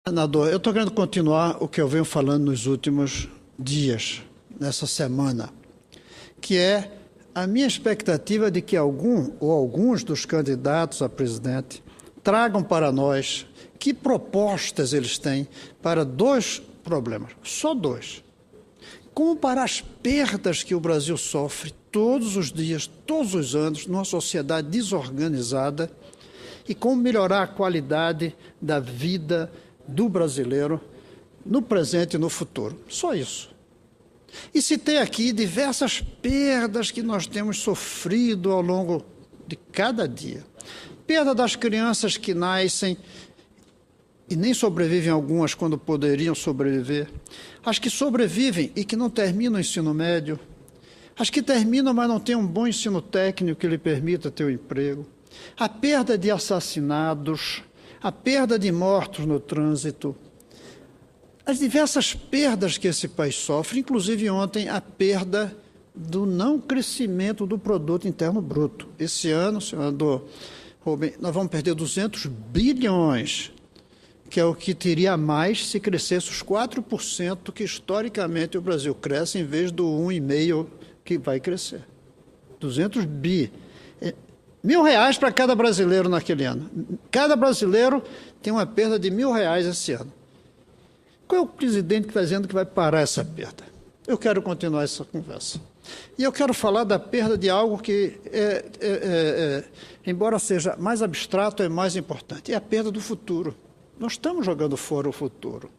Senador, eu estou querendo continuar o que eu venho falando nos últimos dias, nessa semana, que é a minha expectativa de que algum ou alguns dos candidatos a presidente tragam para nós que propostas eles têm para dois problemas, só dois. Como para as perdas que o Brasil sofre todos os dias, todos os anos, numa sociedade desorganizada, e como melhorar a qualidade da vida do brasileiro no presente e no futuro. Só isso. E citei aqui diversas perdas que nós temos sofrido ao longo de cada dia. Perda das crianças que nascem e nem sobrevivem algumas quando poderiam sobreviver. As que sobrevivem e que não terminam o ensino médio. As que terminam, mas não têm um bom ensino técnico que lhe permita ter um emprego. A perda de assassinados, a perda de mortos no trânsito, as diversas perdas que esse país sofre, inclusive ontem a perda do não crescimento do produto interno bruto. Esse ano, senador Rubem, nós vamos perder 200 bilhões, que é o que teria mais se crescesse os 4% que historicamente o Brasil cresce, em vez do 1,5% que vai crescer. 200 bi. R$1.000 para cada brasileiro naquele ano. Cada brasileiro tem uma perda de R$1.000 esse ano. Qual é o presidente que está dizendo que vai parar essa perda? Eu quero continuar essa conversa. E eu quero falar da perda de algo que, embora seja mais abstrato, é mais importante. É a perda do futuro. Nós estamos jogando fora o futuro.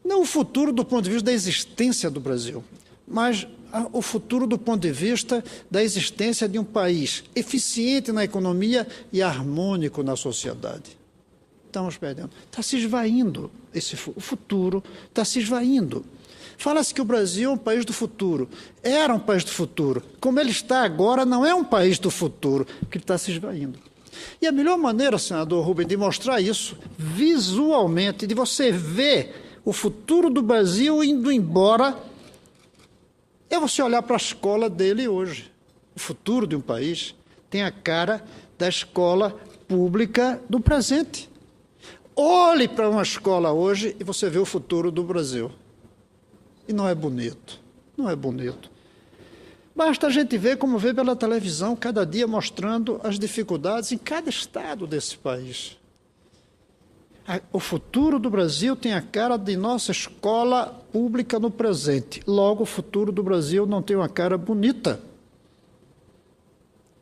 Não o futuro do ponto de vista da existência do Brasil, mas o futuro do ponto de vista da existência de um país eficiente na economia e harmônico na sociedade. Estamos perdendo. Está se esvaindo o futuro, está se esvaindo. Fala-se que o Brasil é um país do futuro. Era um país do futuro. Como ele está agora, não é um país do futuro, porque ele está se esvaindo. E a melhor maneira, senador Rubem, de mostrar isso visualmente, de você ver o futuro do Brasil indo embora, é você olhar para a escola dele hoje. O futuro de um país tem a cara da escola pública do presente. Olhe para uma escola hoje e você vê o futuro do Brasil. E não é bonito, não é bonito. Basta a gente ver como vê pela televisão, cada dia mostrando as dificuldades em cada estado desse país. O futuro do Brasil tem a cara de nossa escola pública no presente. Logo, o futuro do Brasil não tem uma cara bonita.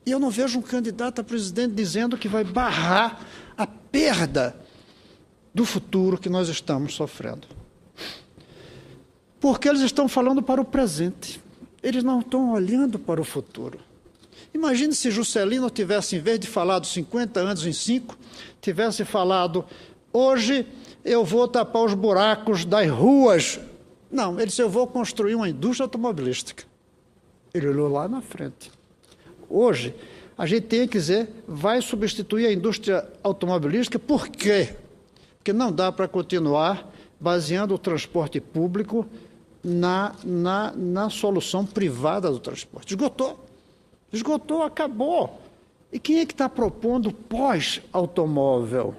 E eu não vejo um candidato a presidente dizendo que vai barrar a perda do futuro que nós estamos sofrendo. Porque eles estão falando para o presente. Eles não estão olhando para o futuro. Imagine se Juscelino tivesse, em vez de falar dos 50 anos em 5, tivesse falado: hoje eu vou tapar os buracos das ruas. Não, ele disse: eu vou construir uma indústria automobilística. Ele olhou lá na frente. Hoje, a gente tem que dizer, vai substituir a indústria automobilística. Por quê? Porque não dá para continuar baseando o transporte público na solução privada do transporte. Esgotou, acabou. E quem é que está propondo pós-automóvel?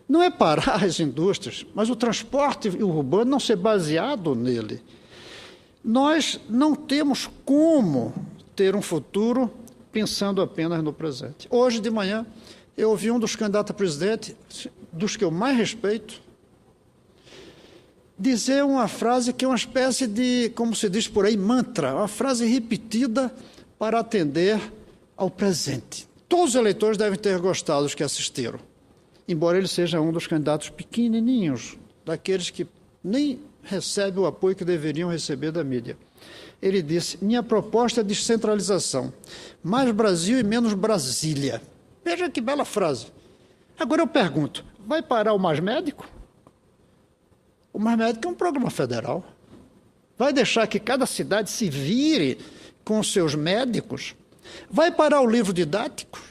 Não é parar as indústrias, mas o transporte urbano não ser baseado nele. Nós não temos como ter um futuro pensando apenas no presente. Hoje de manhã, eu ouvi um dos candidatos a presidente, dos que eu mais respeito, dizer uma frase que é uma espécie de, como se diz por aí, mantra, uma frase repetida para atender ao presente. Todos os eleitores devem ter gostado, os que assistiram, embora ele seja um dos candidatos pequenininhos, daqueles que nem recebem o apoio que deveriam receber da mídia. Ele disse: minha proposta é descentralização, mais Brasil e menos Brasília. Veja que bela frase. Agora eu pergunto, vai parar o Mais Médico? O Mais Médico é um programa federal. Vai deixar que cada cidade se vire com os seus médicos? Vai parar o livro didático?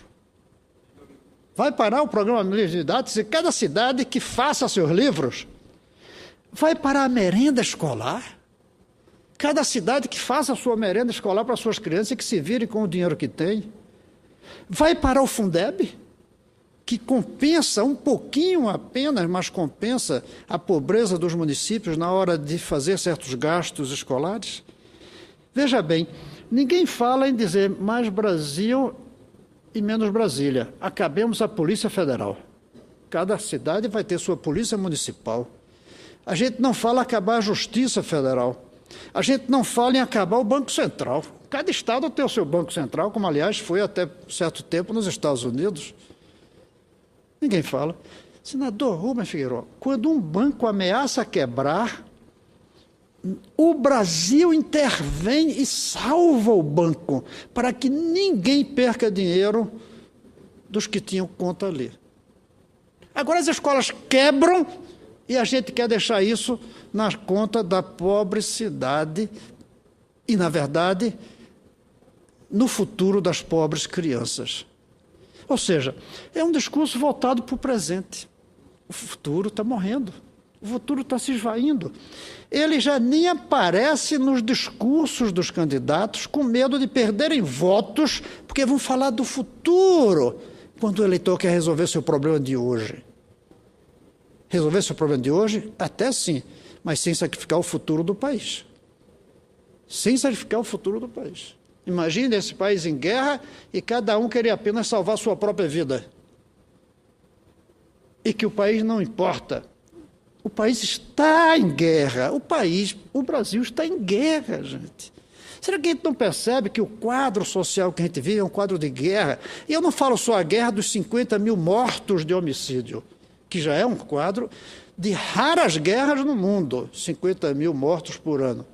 Vai parar o programa de livros didáticos e cada cidade que faça seus livros? Vai parar a merenda escolar? Cada cidade que faça a sua merenda escolar para suas crianças e que se vire com o dinheiro que tem? Vai parar o Fundeb, que compensa um pouquinho apenas, mas compensa a pobreza dos municípios na hora de fazer certos gastos escolares? Veja bem, ninguém fala em dizer mais Brasil e menos Brasília. Acabemos a Polícia Federal. Cada cidade vai ter sua polícia municipal. A gente não fala acabar a Justiça Federal. A gente não fala em acabar o Banco Central. Cada estado tem o seu Banco Central, como, aliás, foi até certo tempo nos Estados Unidos. Ninguém fala. Senador Rubem Figueiredo, quando um banco ameaça quebrar, o Brasil intervém e salva o banco para que ninguém perca dinheiro dos que tinham conta ali. Agora as escolas quebram e a gente quer deixar isso na conta da pobre cidade e, na verdade, no futuro das pobres crianças. Ou seja, é um discurso voltado para o presente. O futuro está morrendo, o futuro está se esvaindo. Ele já nem aparece nos discursos dos candidatos com medo de perderem votos, porque vão falar do futuro, quando o eleitor quer resolver seu problema de hoje. Resolver seu problema de hoje? Até sim, mas sem sacrificar o futuro do país. Sem sacrificar o futuro do país. Imagine esse país em guerra e cada um queria apenas salvar sua própria vida. E que o país não importa. O país está em guerra. O Brasil está em guerra, gente. Será que a gente não percebe que o quadro social que a gente vive é um quadro de guerra? E eu não falo só a guerra dos 50 mil mortos de homicídio, que já é um quadro de raras guerras no mundo, 50 mil mortos por ano.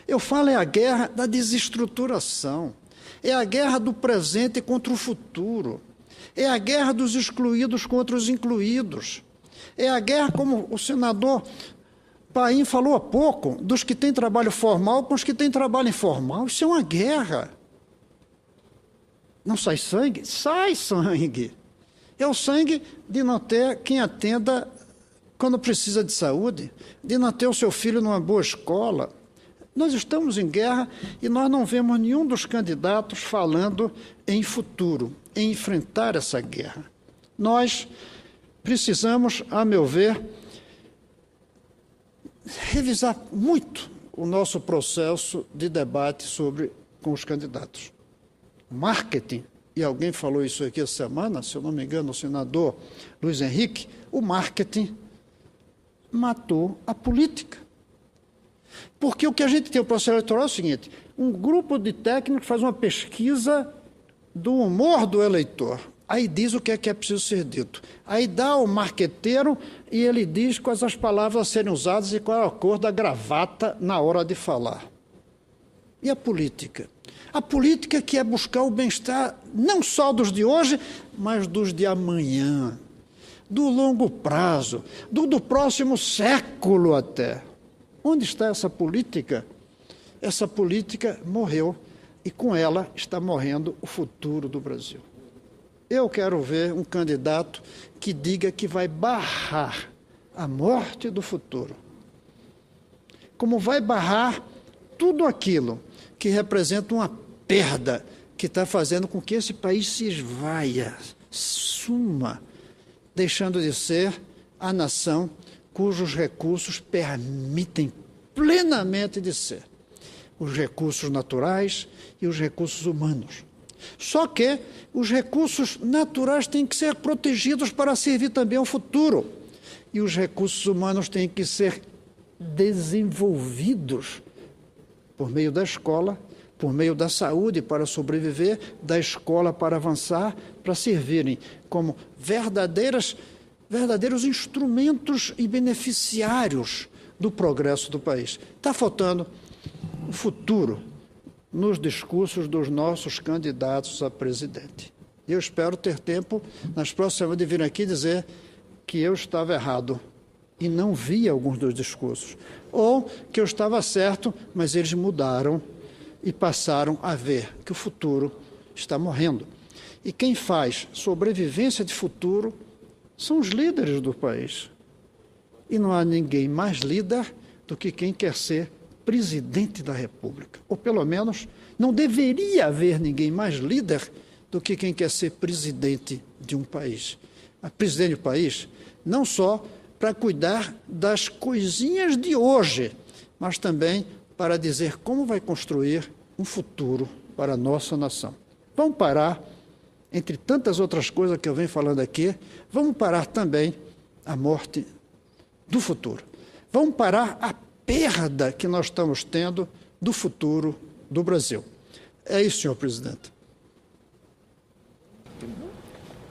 Eu falo é a guerra da desestruturação, é a guerra do presente contra o futuro, é a guerra dos excluídos contra os incluídos, é a guerra, como o senador Paim falou há pouco, dos que têm trabalho formal com os que têm trabalho informal. Isso é uma guerra. Não sai sangue? Sai sangue. É o sangue de não ter quem atenda quando precisa de saúde, de não ter o seu filho numa boa escola. Nós estamos em guerra e nós não vemos nenhum dos candidatos falando em futuro, em enfrentar essa guerra. Nós precisamos, a meu ver, revisar muito o nosso processo de debate com os candidatos. Marketing, e alguém falou isso aqui essa semana, se eu não me engano, o senador Luiz Henrique, o marketing matou a política. Porque o que a gente tem no processo eleitoral é o seguinte, um grupo de técnicos faz uma pesquisa do humor do eleitor, aí diz o que é preciso ser dito. Aí dá ao marqueteiro e ele diz quais as palavras a serem usadas e qual é a cor da gravata na hora de falar. E a política? A política que é buscar o bem-estar não só dos de hoje, mas dos de amanhã, do longo prazo, do próximo século até. Onde está essa política? Essa política morreu e com ela está morrendo o futuro do Brasil. Eu quero ver um candidato que diga que vai barrar a morte do futuro. Como vai barrar tudo aquilo que representa uma perda que está fazendo com que esse país se esvaia, suma, deixando de ser a nação cujos recursos permitem plenamente de ser. Os recursos naturais e os recursos humanos. Só que os recursos naturais têm que ser protegidos para servir também ao futuro. E os recursos humanos têm que ser desenvolvidos por meio da escola, por meio da saúde para sobreviver, da escola para avançar, para servirem como verdadeiros instrumentos e beneficiários do progresso do país. Está faltando o futuro nos discursos dos nossos candidatos a presidente. Eu espero ter tempo, nas próximas semanas, de vir aqui dizer que eu estava errado e não vi alguns dos discursos. Ou que eu estava certo, mas eles mudaram e passaram a ver que o futuro está morrendo. E quem faz sobrevivência de futuro são os líderes do país. E não há ninguém mais líder do que quem quer ser presidente da República. Ou, pelo menos, não deveria haver ninguém mais líder do do que quem quer ser presidente de um país. A presidente do país, não só para cuidar das coisinhas de hoje, mas também para dizer como vai construir um futuro para a nossa nação. Vamos parar, entre tantas outras coisas que eu venho falando aqui, vamos parar também a morte do futuro. Vamos parar a perda que nós estamos tendo do futuro do Brasil. É isso, senhor presidente.